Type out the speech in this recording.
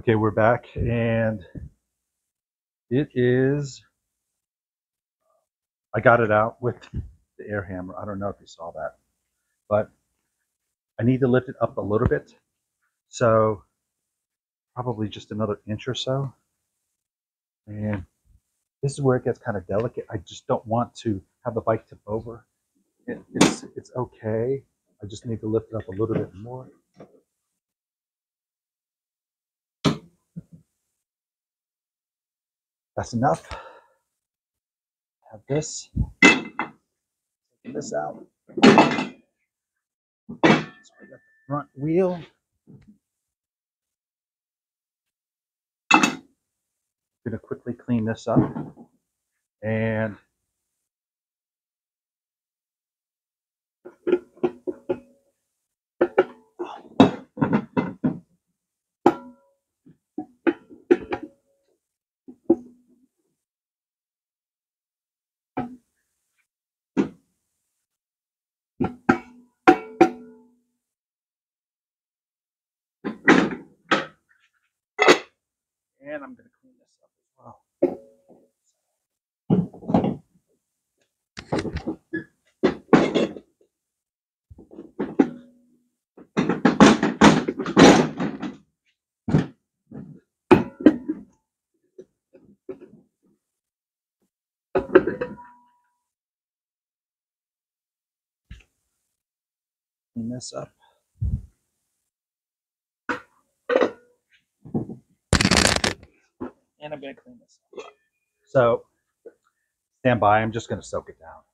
Okay, we're back, and it is, I got it out with the air hammer. I don't know if you saw that, but I need to lift it up a little bit. So probably just another inch or so. And this is where it gets kind of delicate. I just don't want to have the bike tip over. It's okay. I just need to lift it up a little bit more. That's enough. Have this. Take this out. So I got the front wheel. I'm gonna quickly clean this up. And I'm going to clean this up as well. Clean this up. And I'm going to clean this up. So stand by. I'm just going to soak it down.